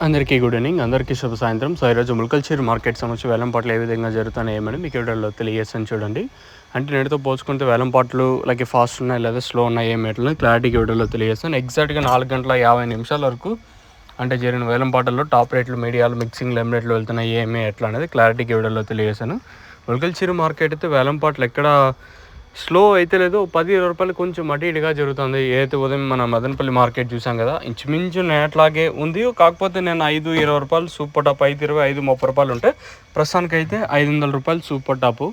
అందరికీ good evening, అందరికీ శుభ సాయంత్రం. సో ఈరోజు ముల్కల్చీరు మార్కెట్ సంబంధించి వేలంపాట్లు ఏ విధంగా జరుగుతున్నాయేమని మీకు వీడియోలో తెలియజేస్తాను చూడండి. అంటే నేటితో పోల్చుకుంటే వేలంపాట్లు లైక్ ఫాస్ట్ ఉన్నాయి లేదా స్లో ఉన్నాయి ఏమేట్లని క్లారిటీగా వీడియోలో తెలియజేస్తాను. ఎగ్జాక్ట్గా 4:50 వరకు అంటే జరిగిన వేలంపాటల్లో టాప్ రేట్లు, మీడియాలు, మిక్సింగ్ లెమ్ రేట్లు వెళ్తున్నాయి ఏమే ఎట్లా అనేది క్లారిటీగా వీడియోలో తెలియజేస్తాను. ముల్కల్చీరు మార్కెట్ అయితే వేలంపాట్లు ఎక్కడ స్లో అయితే లేదు, 10-20 రూపాయలు కొంచెం అటు ఇటుగా జరుగుతుంది. ఏదైతే ఉదయం మన మదనపల్లి మార్కెట్ చూసాం కదా, ఇంచుమించు నేట్లాగే ఉంది. కాకపోతే నేను 5-20 రూపాయలు సూపర్ టాప్, 5-20, 5-30 రూపాయలు ఉంటే ప్రస్తుతానికి అయితే 500 రూపాయలు సూపర్ టాపు.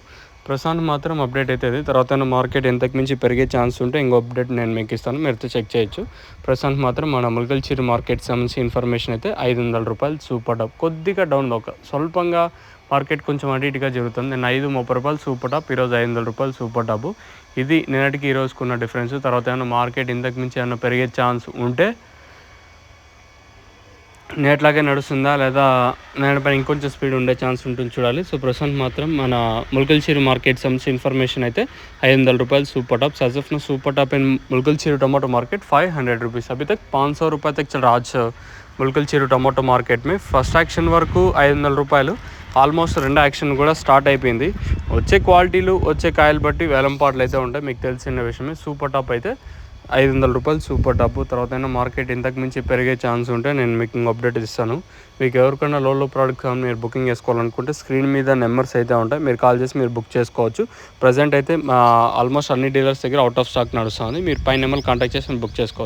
ప్రస్తుతానికి మాత్రం అప్డేట్ అవుతుంది. తర్వాత మార్కెట్ ఎంతకు మించి పెరిగే ఛాన్స్ ఉంటే ఇంకో అప్డేట్ నేను మీకు ఇస్తాను, మీరైతే చెక్ చేయొచ్చు. ప్రస్తుతానికి మాత్రం మన ముల్కల్చీరు మార్కెట్ సంబంధించి ఇన్ఫర్మేషన్ అయితే 500 రూపాయలు సూపర్ టాప్. కొద్దిగా డౌన్ ఒక స్వల్పంగా మార్కెట్ కొంచెం అటు ఇటుగా జరుగుతుంది. నేను 5-30 రూపాయలు సూపర్ టాప్, ఈరోజు 500 రూపాయలు సూపర్ టాపు. ఇది నిన్నటికి ఈ రోజుకున్న డిఫరెన్స్. తర్వాత ఏమైనా మార్కెట్ ఇంతకు మించి ఏమైనా పెరిగే ఛాన్స్ ఉంటే నేట్లాగే నడుస్తుందా లేదా నేలపై ఇంకొంచెం స్పీడ్ ఉండే ఛాన్స్ ఉంటుంది చూడాలి. సో ప్రస్తుతానికి మాత్రం మన ముల్కల్చీరు మార్కెట్ సంబంధించి ఇన్ఫర్మేషన్ అయితే 500 రూపాయలు super top. As of now super top in Mulkalcheeru tomato market 500 rupees. अभी तक 500 रुपये तक चल रहा आज ముల్కల్చీరు టమాటో మార్కెట్ में. ఫస్ట్ యాక్షన్ వరకు 500 రూపాయలు, ఆల్మోస్ట్ రెండో యాక్షన్ కూడా స్టార్ట్ అయిపోయింది. వచ్చే క్వాలిటీలు వచ్చే కాయలు బట్టి వేలంపాట్లు అయితే ఉంటాయి, మీకు తెలిసిన విషయమే. సూపర్ టాప్ అయితే 500 రూపాయలు సూపర్ టాప్. తర్వాత మార్కెట్ ఇంతకు మించి పెరిగే ఛాన్స్ ఉంటే నేను మీకు అప్డేట్ ఇస్తాను. మీకు ఎవరికైనా లో ప్రోడక్ట్స్ మీరు బుకింగ్ చేసుకోవాలనుకుంటే స్క్రీన్ మీద నెంబర్స్ అయితే ఉంటాయి, మీరు కాల్ చేసి మీరు బుక్ చేసుకోవచ్చు. ప్రజెంట్ అయితే ఆల్మోస్ట్ అన్ని డీలర్స్ దగ్గర అవుట్ ఆఫ్ స్టాక్ నడుస్తుంది. మీరు పై నెంబర్ కాంటాక్ట్ చేసి బుక్ చేసుకోవచ్చు.